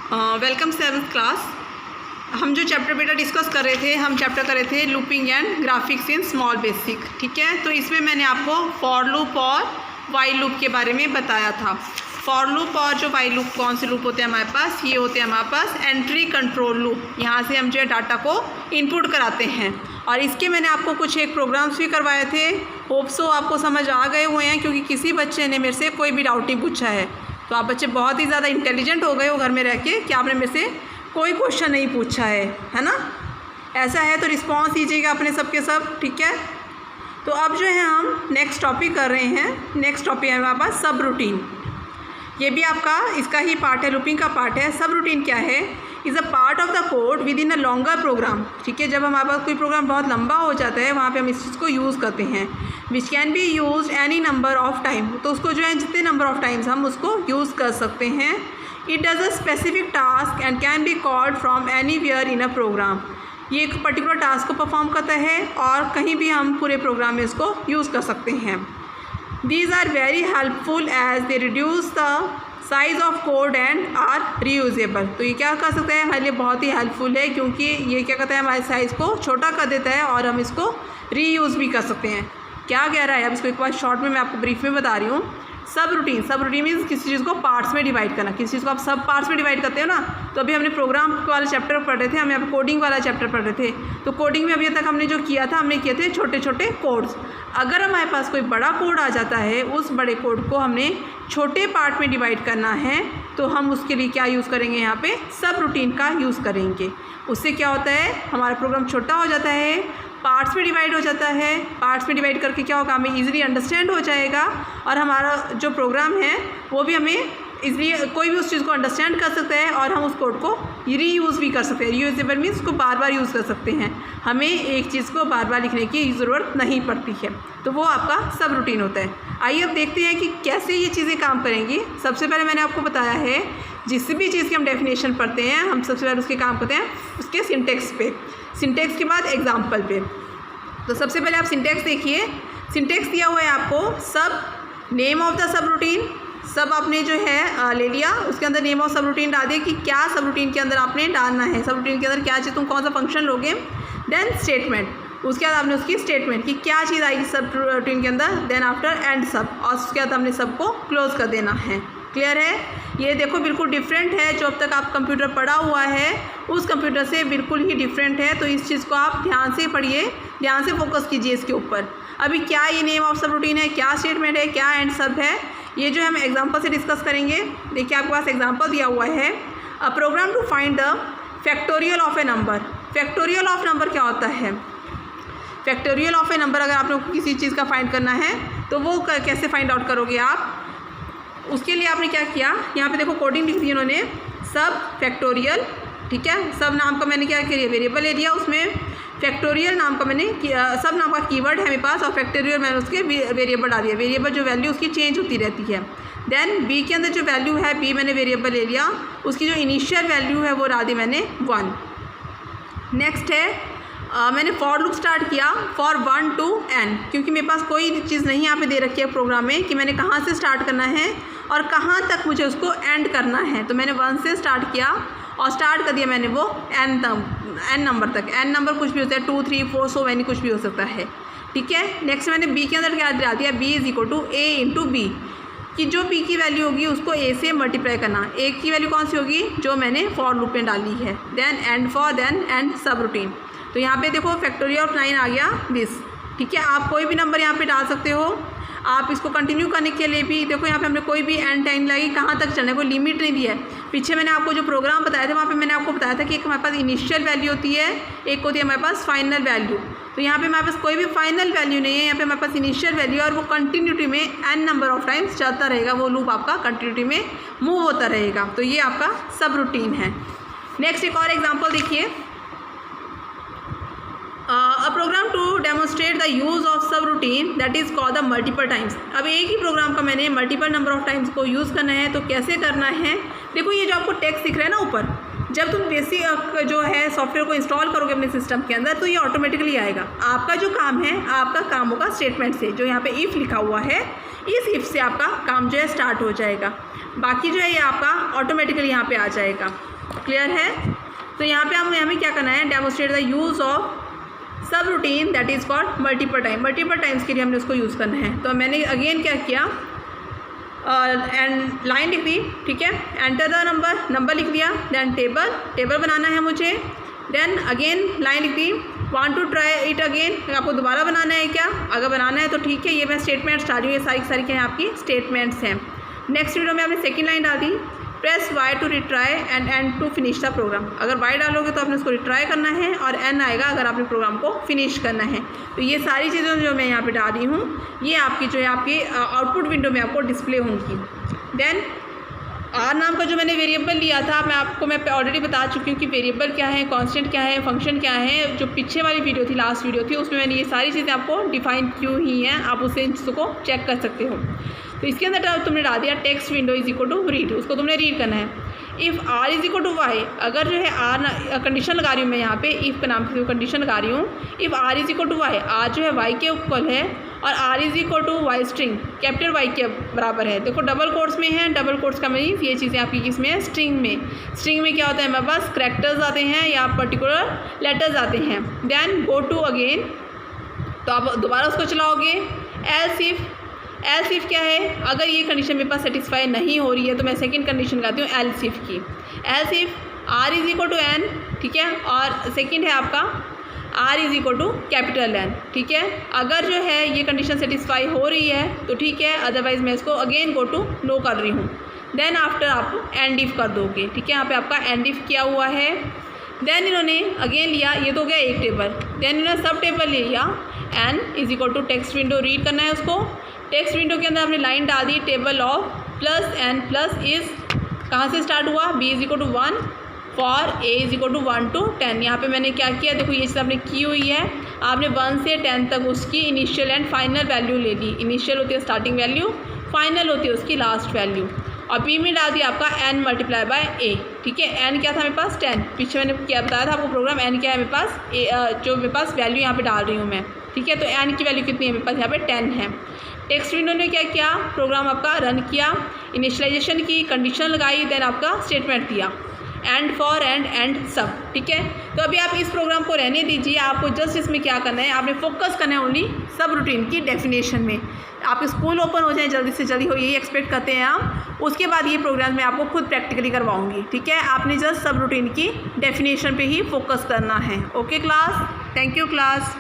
Welcome 7th class. हम जो chapter बेटा डिस्कस कर रहे थे, हम चैप्टर कर रहे थे looping and graphics in small basic. ठीक है, तो इसमें मैंने आपको फॉर लूप और वाइल लूप के बारे में बताया था। फॉर लूप और जो वाइल लूप, कौन से लूप होते हैं हमारे पास? ये होते हैं हमारे पास एंट्री कंट्रोल लूप। यहाँ से हम जो है डाटा को इनपुट कराते हैं। और इसके मैंने आपको कुछ एक प्रोग्राम्स भी करवाए थे। होप सो आपको समझ आ गए हुए हैं, क्योंकि किसी बच्चे ने मेरे से कोई भी डाउट नहीं पूछा है। तो आप बच्चे बहुत ही ज़्यादा इंटेलिजेंट हो गए हो घर में रह के कि आपने मेरे से कोई क्वेश्चन नहीं पूछा है ना। ऐसा है तो रिस्पॉन्स दीजिएगा अपने सब के सब। ठीक है, तो अब जो है हम नेक्स्ट टॉपिक कर रहे हैं। नेक्स्ट टॉपिक है हमारे पास सब रूटीन। ये भी आपका इसका ही पार्ट है, लूपिंग का पार्ट है। सब रूटीन क्या है? Is a part of the code within a longer program. ठीक है, जब हमारे पास कोई प्रोग्राम बहुत लंबा हो जाता है, वहाँ पे हम इस चीज़ को यूज़ करते हैं। Which can be use any number of time. तो उसको जो है जितने नंबर ऑफ टाइम्स हम उसको यूज़ कर सकते हैं। It does a specific task and can be called from anywhere in a program. ये एक पर्टिकुलर टास्क को परफॉर्म करता है और कहीं भी हम पूरे प्रोग्राम में इसको यूज़ कर सकते हैं। These are very helpful as they reduce the size of code and are reusable। तो ये क्या कर सकते हैं? हमारे लिए बहुत ही हेल्पफुल है, क्योंकि ये क्या करता है, हमारे साइज़ को छोटा कर देता है और हम इसको रीयूज़ भी कर सकते हैं। क्या कह रहा है अब इसको एक बार शॉर्ट में मैं आपको ब्रीफ में बता रही हूँ। सब रूटीन मीन्स किसी चीज़ को पार्ट्स में डिवाइड करना। किसी चीज़ को आप सब पार्ट्स में डिवाइड करते हो ना। तो अभी हमने प्रोग्राम वाला चैप्टर पढ़ रहे थे, हम यहाँ पे कोडिंग वाला चैप्टर पढ़ रहे थे। तो कोडिंग में अभी तक हमने जो किया था, हमने किए थे छोटे छोटे कोड्स। अगर हमारे पास कोई बड़ा कोड आ जाता है, उस बड़े कोड को हमने छोटे पार्ट में डिवाइड करना है, तो हम उसके लिए क्या यूज़ करेंगे? यहाँ पे सब रूटीन का यूज़ करेंगे। उससे क्या होता है, हमारा प्रोग्राम छोटा हो जाता है, पार्ट्स में डिवाइड हो जाता है। पार्ट्स में डिवाइड करके क्या होगा, हमें इजीली अंडरस्टैंड हो जाएगा और हमारा जो प्रोग्राम है वो भी हमें इजीली कोई भी उस चीज़ को अंडरस्टैंड कर सकता है और हम उस कोड को रीयूज़ भी कर सकते हैं। रीयूजेबल मीन्स उसको बार बार यूज़ कर सकते हैं। हमें एक चीज़ को बार बार लिखने की ज़रूरत नहीं पड़ती है। तो वो आपका सब रूटीन होता है। आइए अब देखते हैं कि कैसे ये चीज़ें काम करेंगी। सबसे पहले मैंने आपको बताया है, जिस भी चीज़ की हम डेफिनेशन पढ़ते हैं, हम सबसे पहले उसके काम करते हैं उसके सिंटेक्स पे, सिंटेक्स के बाद एग्जाम्पल पे। तो सबसे पहले आप सिंटेक्स देखिए। सिंटेक्स दिया हुआ है आपको, सब name of the sub routine. सब आपने जो है ले लिया, उसके अंदर नेम ऑफ सब रूटीन डाल दिया कि क्या सब रूटीन के अंदर आपने डालना है, सब रूटीन के अंदर क्या चीज़, तुम कौन सा फंक्शन लोगे। देन स्टेटमेंट, उसके बाद आपने उसकी स्टेटमेंट कि क्या चीज़ आएगी सब रूटीन के अंदर। देन आफ्टर एंड सब, और उसके बाद हमने सबको क्लोज कर देना है। क्लियर है? ये देखो बिल्कुल डिफरेंट है। जो अब तक आप कंप्यूटर पढ़ा हुआ है उस कंप्यूटर से बिल्कुल ही डिफरेंट है। तो इस चीज़ को आप ध्यान से पढ़िए, ध्यान से फोकस कीजिए इसके ऊपर। अभी क्या ये नेम ऑफ सब रूटीन है, क्या स्टेटमेंट है, क्या एंड सब है, ये जो हम एग्जांपल से डिस्कस करेंगे। देखिए आपके पास एग्जांपल दिया हुआ है, a program to find the factorial of a number. Factorial of number क्या होता है? फैक्टोरियल ऑफ ए नंबर अगर आप लोग को किसी चीज़ का फाइंड करना है तो वो कैसे फाइंड आउट करोगे आप? उसके लिए आपने क्या किया, यहाँ पे देखो कोडिंग लिख दी उन्होंने, सब फैक्टोरियल। ठीक है, सब नाम का मैंने क्या किया, वेरिएबल ले लिया, उसमें फैक्टोरियल नाम का मैंने सब नाम का कीवर्ड है मेरे पास, और फैक्टोरियल मैंने उसके वेरिएबल डाल दिया। वेरिएबल जो वैल्यू उसकी चेंज होती रहती है। देन बी के अंदर जो वैल्यू है, बी मैंने वेरिएबल ले लिया, उसकी जो इनिशियल वैल्यू है वो डाल दी मैंने 1। नेक्स्ट है मैंने फॉर लूप स्टार्ट किया फॉर 1 to n, क्योंकि मेरे पास कोई चीज़ नहीं यहाँ पे दे रखी है प्रोग्राम में कि मैंने कहाँ से स्टार्ट करना है और कहाँ तक मुझे उसको एंड करना है। तो मैंने 1 से स्टार्ट किया और स्टार्ट कर दिया मैंने वो n नंबर तक। n नंबर कुछ भी होता है, 2 3 4 सो मैनी कुछ भी हो सकता है। ठीक है, नेक्स्ट मैंने b के अंदर क्या डाल दिया, b is equal to a into B, कि जो b की वैल्यू होगी उसको a से मल्टीप्लाई करना। a की वैल्यू कौन सी होगी, जो मैंने फॉर लूप में डाली है। Then end for, then end subroutine. तो यहाँ पे देखो फैक्टोरियल ऑफ 9 आ गया दिस। ठीक है, आप कोई भी नंबर यहाँ पे डाल सकते हो। आप इसको कंटिन्यू करने के लिए भी देखो यहाँ पे हमने कोई भी एंड टाइम लगी, कहाँ तक चलने, कोई लिमिट नहीं दिया है। पीछे मैंने आपको जो प्रोग्राम बताया था वहाँ पे मैंने आपको बताया था कि एक हमारे पास इनिशियल वैल्यू होती है, एक होती है हमारे पास फाइनल वैल्यू। तो यहाँ पे हमारे पास कोई भी फाइनल वैल्यू नहीं है, यहाँ पे हमारे पास इनिशियल वैल्यू है और वो कंटिन्यूटी में n नंबर ऑफ टाइम्स चलता रहेगा। वो लूप आपका कंटिन्यूटी में मूव होता रहेगा। तो ये आपका सब रूटीन है। नेक्स्ट एक और एग्जाम्पल देखिए, a program to demonstrate the use of subroutine that is called the multiple times. अब एक ही प्रोग्राम का मैंने मल्टीपल नंबर ऑफ टाइम्स को यूज़ करना है, तो कैसे करना है? देखो ये जो आपको टेक्स्ट दिख रहा है ना ऊपर, जब तुम बेसिक जो है सॉफ्टवेयर को इंस्टॉल करोगे अपने सिस्टम के अंदर तो ये ऑटोमेटिकली आएगा। आपका जो काम है, आपका काम होगा स्टेटमेंट से, जो यहाँ पे इफ़ लिखा हुआ है, इस इफ़ से आपका काम जो है स्टार्ट हो जाएगा। बाकी जो है ये आपका ऑटोमेटिकली यहाँ पे आ जाएगा। क्लियर है? तो यहाँ पे हमें क्या करना है, demonstrate the use of subroutine that is called multiple times के लिए हमने उसको यूज़ करना है। तो मैंने अगेन क्या किया, एंड लाइन लिख दी, ठीक है, एंटर द नंबर लिख दिया, देन टेबल बनाना है मुझे, देन अगेन लाइन लिख दी, want to try it again, आपको दोबारा बनाना है क्या? अगर बनाना है तो ठीक है, ये मैं स्टेटमेंट्स डाली हूँ, ये सारी क्या है आपकी स्टेटमेंट्स हैं। नेक्स्ट वीडियो में आपने सेकेंड लाइन डाल दी, press Y to retry and to finish the program. अगर वाई डालोगे तो आपने उसको रिट्राई करना है और एन आएगा अगर आपने प्रोग्राम को फिनिश करना है। तो ये सारी चीज़ें जो मैं यहाँ पे डाल रही हूँ, ये आपकी जो है आपकी आउटपुट विंडो में आपको डिस्प्ले होंगी। देन आर नाम का जो मैंने वेरिएबल लिया था, मैं ऑलरेडी बता चुकी हूँ कि वेरिएबल क्या है, कांस्टेंट क्या है, फंक्शन क्या है। जो पीछे वाली वीडियो थी, लास्ट वीडियो थी, उसमें मैंने ये सारी चीज़ें आपको डिफाइन की ही हैं, आप उससे इन चीज़ों को चेक कर सकते हो। तो इसके अंदर तुमने डाल दिया text window is equal to read, उसको तुमने रीड करना है। If R is equal to Y, अगर जो है आर कंडीशन लगा रही हूँ मैं यहाँ पे, इफ़ के नाम से कंडीशन लगा रही हूँ, if R is equal to Y, R जो है वाई के इक्वल है और R is equal to Y string capital Y के बराबर है। देखो डबल कोट्स में है, डबल कोट्स का मीन्स ये चीज़ें आपकी किसमें है, स्ट्रिंग में क्या होता है, हमारे पास करैक्टर्स आते हैं या पर्टिकुलर लेटर्स आते हैं। देन गो टू अगेन, तो आप दोबारा उसको चलाओगे। एल्स इफ़ क्या है, अगर ये कंडीशन मेरे पास सेटिस्फाई नहीं हो रही है तो मैं सेकंड कंडीशन लगाती हूँ एल्स इफ़ की। Else if R is equal to N, ठीक है, और सेकंड है आपका R is equal to capital N, ठीक है। अगर जो है ये कंडीशन सेटिस्फाई हो रही है तो ठीक है, अदरवाइज मैं इसको अगेन गो टू नो कर रही हूँ। देन आफ्टर आप एंड इफ कर दोगे, ठीक है, यहाँ पे आपका एंड इफ किया हुआ है। देन इन्होंने अगेन लिया, ये तो हो गया एक टेबल, देन इन्होंने सब टेबल ले लिया, N is equal to text window, read करना है उसको। टेक्स्ट विंडो के अंदर आपने लाइन डाल दी, table of plus N plus is कहाँ से स्टार्ट हुआ, B is equal to 1 for A is equal to 1 to 10। यहाँ पे मैंने क्या किया, देखो ये चीज़ आपने की हुई है, आपने 1 से 10 तक उसकी इनिशियल एंड फाइनल वैल्यू ले ली। इनिशियल होती है स्टार्टिंग वैल्यू, फाइनल होती है उसकी लास्ट वैल्यू, और बी में डाल दिया आपका n मल्टीप्लाई बाय ए, ठीक है। n क्या था मेरे पास 10, पीछे मैंने क्या बताया था आपको प्रोग्राम, n क्या है मेरे पास जो मेरे पास वैल्यू यहाँ पे डाल रही हूँ मैं, ठीक है। तो n की वैल्यू कितनी है मेरे पास, यहाँ पे 10 है। टेक्स्ट विंडो ने क्या किया, प्रोग्राम आपका रन किया, इनिशियलाइजेशन की, कंडीशन लगाई, देन आपका स्टेटमेंट दिया, एंड फॉर एंड सब, ठीक है। तो अभी आप इस प्रोग्राम को रहने दीजिए, आपको जस्ट इसमें क्या करना है, आपने फोकस करना है ओनली सब रूटीन की डेफिनेशन में। आपके स्कूल ओपन हो जाए जल्दी से जल्दी हो, यही एक्सपेक्ट करते हैं हम। उसके बाद ये प्रोग्राम मैं आपको खुद प्रैक्टिकली करवाऊंगी, ठीक है। आपने जस्ट सब रूटीन की डेफिनेशन पे ही फोकस करना है। Okay class, thank you class.